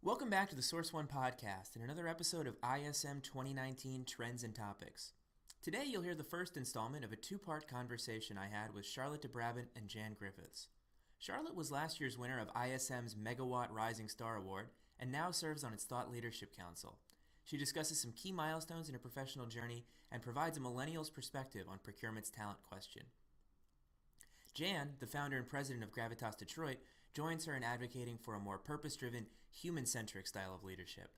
Welcome back to the Source One podcast and another episode of ISM 2019 Trends and Topics. Today you'll hear the first installment of a two-part conversation I had with Charlotte de Brabandt and Jan Griffiths. Charlotte was last year's winner of ISM's Megawatt Rising Star Award and now serves on its Thought Leadership Council. She discusses some key milestones in her professional journey and provides a millennial's perspective on procurement's talent question. Jan, the founder and president of Gravitas Detroit, joins her in advocating for a more purpose-driven, human-centric style of leadership.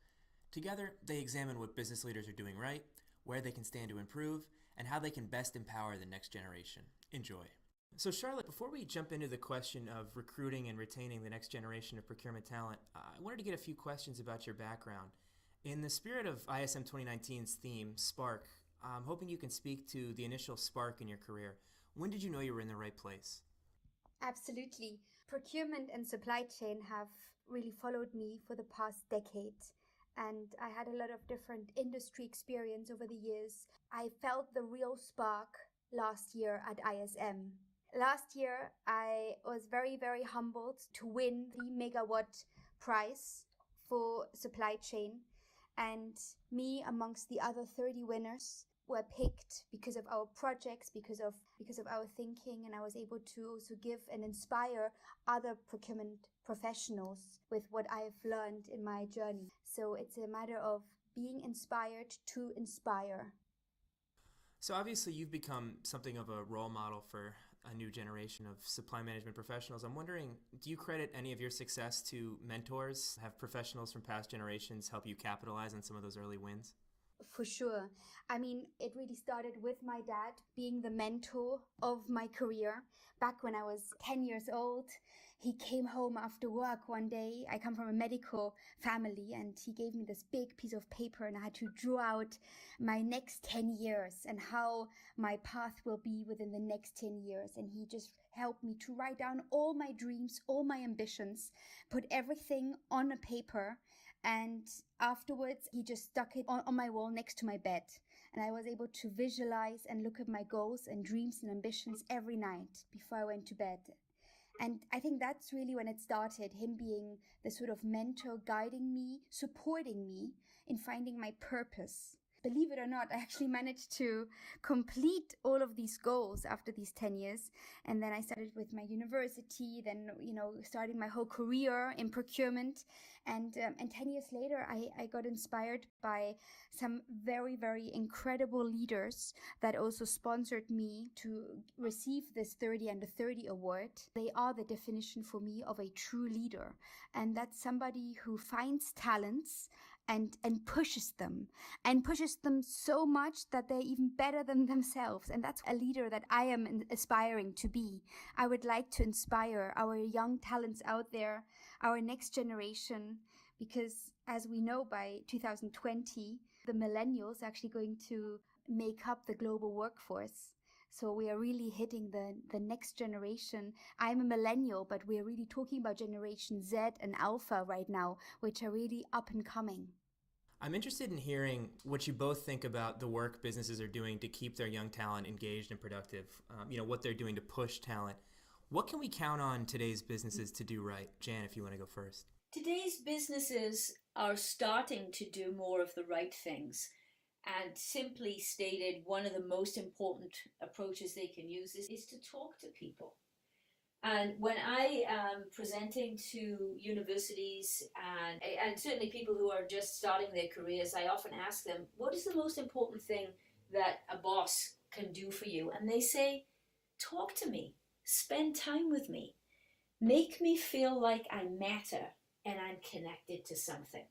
Together, they examine what business leaders are doing right, where they can stand to improve, and how they can best empower the next generation. Enjoy. So Charlotte, before we jump into the question of recruiting and retaining the next generation of procurement talent, I wanted to get a few questions about your background. In the spirit of ISM 2019's theme, Spark, I'm hoping you can speak to the initial spark in your career. When did you know you were in the right place? Absolutely. Procurement and supply chain have really followed me for the past decade. And I had a lot of different industry experience over the years. I felt the real spark last year at ISM. Last year, I was very, very humbled to win the Megawatt prize for supply chain. And me, amongst the other 30 winners, were picked because of our projects, because of our thinking, and I was able to also give and inspire other procurement professionals with what I have learned in my journey. So it's a matter of being inspired to inspire. So obviously you've become something of a role model for a new generation of supply management professionals. I'm wondering, do you credit any of your success to mentors? Have professionals from past generations help you capitalize on some of those early wins? For sure. I mean, it really started with my dad being the mentor of my career. Back when I was 10 years old, he came home after work one day. I come from a medical family, and he gave me this big piece of paper, and I had to draw out my next 10 years and how my path will be within the next 10 years. And he just helped me to write down all my dreams, all my ambitions, put everything on a paper, and afterwards he just stuck it on my wall next to my bed. And I was able to visualize and look at my goals and dreams and ambitions every night before I went to bed. And I think that's really when it started, him being the sort of mentor, guiding me, supporting me in finding my purpose. Believe it or not, I actually managed to complete all of these goals after these 10 years. And then I started with my university, then, starting my whole career in procurement. And 10 years later, I got inspired by some very, very incredible leaders that also sponsored me to receive this 30 Under 30 award. They are the definition for me of a true leader. And that's somebody who finds talents and pushes them so much that they're even better than themselves. And that's a leader that I am aspiring to be. I would like to inspire our young talents out there, our next generation, because as we know, by 2020, the millennials are actually going to make up the global workforce. So we are really hitting the next generation. I'm a millennial, but we're really talking about Generation Z and Alpha right now, which are really up and coming. I'm interested in hearing what you both think about the work businesses are doing to keep their young talent engaged and productive, what they're doing to push talent. What can we count on today's businesses to do right? Jan, if you want to go first. Today's businesses are starting to do more of the right things. And simply stated, one of the most important approaches they can use is to talk to people. And when I am presenting to universities and certainly people who are just starting their careers, I often ask them, what is the most important thing that a boss can do for you? And they say, talk to me, spend time with me, make me feel like I matter and I'm connected to something.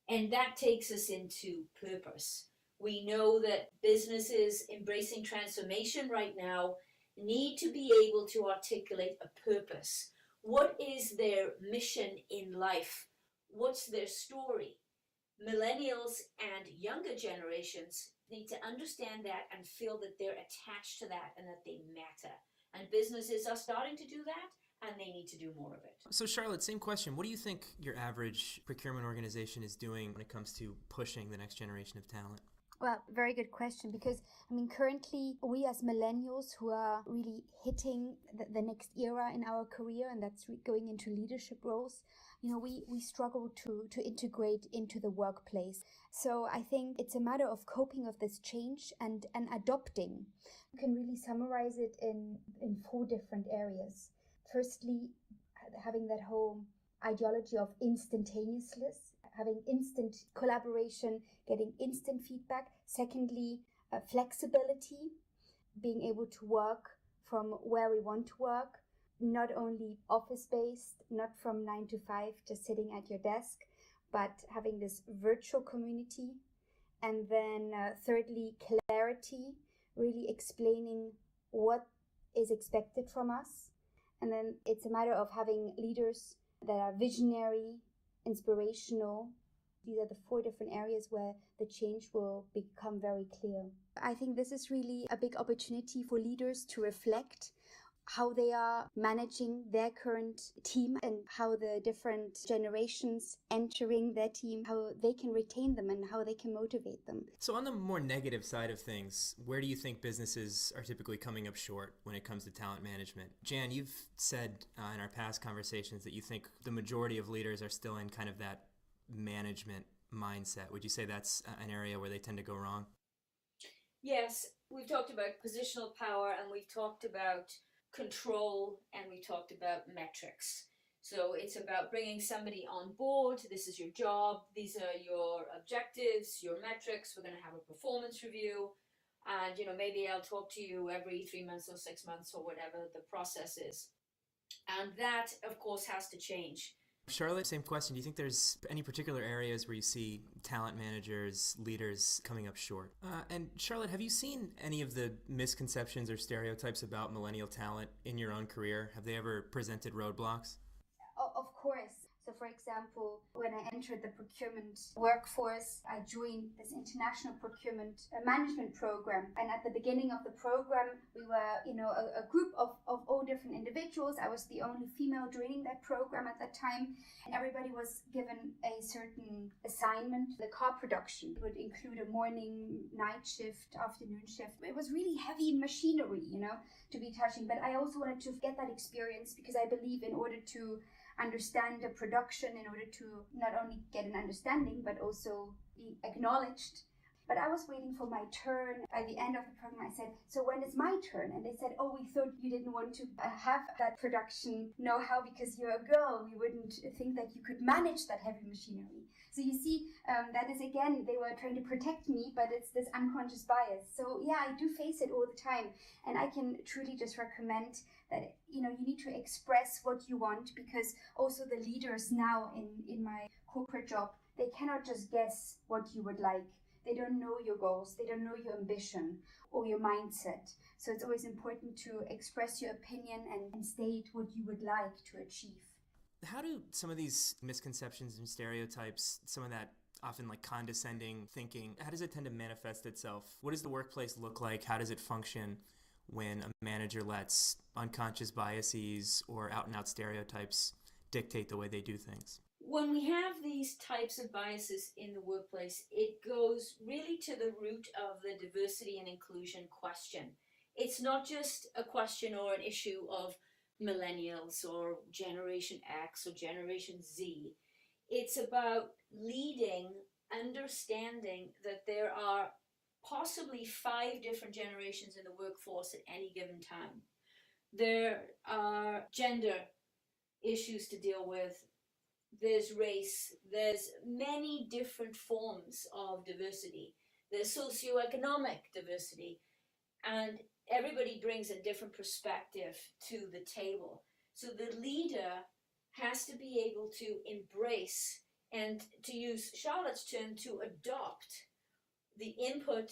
And that takes us into purpose. We know that businesses embracing transformation right now need to be able to articulate a purpose. What is their mission in life? What's their story? Millennials and younger generations need to understand that and feel that they're attached to that and that they matter. And businesses are starting to do that, and they need to do more of it. So Charlotte, same question. What do you think your average procurement organization is doing when it comes to pushing the next generation of talent? Well, very good question, because currently we as millennials who are really hitting the next era in our career, and that's going into leadership roles, we struggle to integrate into the workplace. So I think it's a matter of coping with this change and adopting. You can really summarize it in 4 different areas. Firstly, having that whole ideology of instantaneousness, having instant collaboration, getting instant feedback. Secondly, flexibility, being able to work from where we want to work, not only office-based, not from 9 to 5, just sitting at your desk, but having this virtual community. And then thirdly, clarity, really explaining what is expected from us. And then it's a matter of having leaders that are visionary, inspirational. These are the 4 different areas where the change will become very clear. I think this is really a big opportunity for leaders to reflect how they are managing their current team and how the different generations entering their team, how they can retain them and how they can motivate them. So on the more negative side of things, where do you think businesses are typically coming up short when it comes to talent management? Jan, you've said in our past conversations that you think the majority of leaders are still in kind of that management mindset. Would you say that's an area where they tend to go wrong? Yes, we've talked about positional power and we've talked about control and we talked about metrics. So it's about bringing somebody on board. This is your job. These are your objectives, your metrics. We're going to have a performance review. And, maybe I'll talk to you every 3 months or 6 months or whatever the process is. And that, of course, has to change. Charlotte, same question. Do you think there's any particular areas where you see talent managers, leaders coming up short? And Charlotte, have you seen any of the misconceptions or stereotypes about millennial talent in your own career? Have they ever presented roadblocks? Of course. So for example, when I entered the procurement workforce, I joined this international procurement management program. And at the beginning of the program, we were, a group of all different individuals. I was the only female joining that program at that time. And everybody was given a certain assignment. The car production would include a morning, night shift, afternoon shift. It was really heavy machinery, to be touching. But I also wanted to get that experience because I believe in order to understand the production, in order to not only get an understanding but also be acknowledged. But I was waiting for my turn. At the end of the program I said, so when is my turn? And they said, oh, we thought you didn't want to have that production know-how because you're a girl. We wouldn't think that you could manage that heavy machinery. So you see, that is again, they were trying to protect me, but it's this unconscious bias. So yeah, I do face it all the time. And I can truly just recommend that, you need to express what you want, because also the leaders now in my corporate job, they cannot just guess what you would like. They don't know your goals. They don't know your ambition or your mindset. So it's always important to express your opinion and state what you would like to achieve. How do some of these misconceptions and stereotypes, some of that often like condescending thinking, how does it tend to manifest itself? What does the workplace look like? How does it function when a manager lets unconscious biases or out-and-out stereotypes dictate the way they do things? When we have these types of biases in the workplace, it goes really to the root of the diversity and inclusion question. It's not just a question or an issue of millennials or Generation X or Generation Z. It's about leading, understanding that there are possibly 5 different generations in the workforce at any given time. There are gender issues to deal with. There's race. There's many different forms of diversity. There's socioeconomic diversity. And everybody brings a different perspective to the table. So the leader has to be able to embrace and, to use Charlotte's term, to adopt the input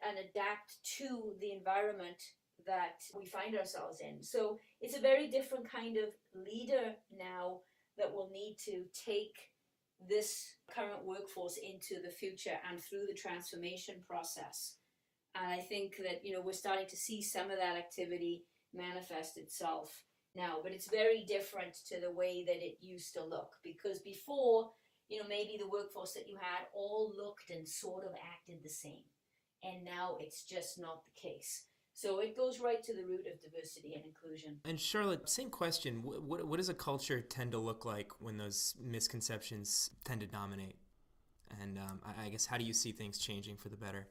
and adapt to the environment that we find ourselves in. So it's a very different kind of leader now that will need to take this current workforce into the future and through the transformation process. And I think that, we're starting to see some of that activity manifest itself now, but it's very different to the way that it used to look, because before, maybe the workforce that you had all looked and sort of acted the same. And now it's just not the case. So it goes right to the root of diversity and inclusion. And Charlotte, same question. What does a culture tend to look like when those misconceptions tend to dominate? And I guess, how do you see things changing for the better?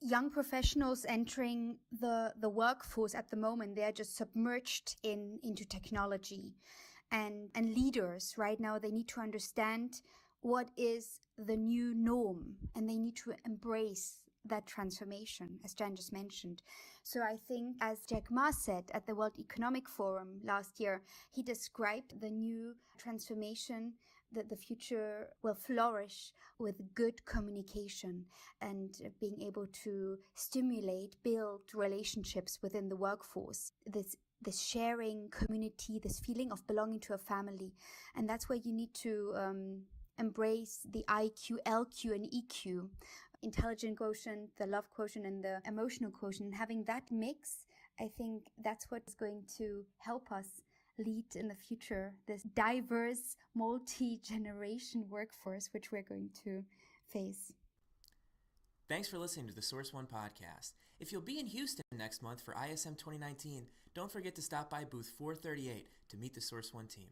Young professionals entering the workforce at the moment, they're just submerged into technology. And leaders right now, they need to understand what is the new norm, and they need to embrace that transformation, as Jan just mentioned. So I think, as Jack Ma said at the World Economic Forum last year, he described the new transformation, that the future will flourish with good communication and being able to stimulate, build relationships within the workforce. This sharing community, this feeling of belonging to a family. And that's where you need to embrace the IQ, LQ, and EQ, intelligent quotient, the love quotient, and the emotional quotient. Having that mix, I think that's what's going to help us lead in the future, this diverse, multi-generation workforce which we're going to face. Thanks for listening to the Source One podcast. If you'll be in Houston next month for ISM 2019, don't forget to stop by booth 438 to meet the Source One team.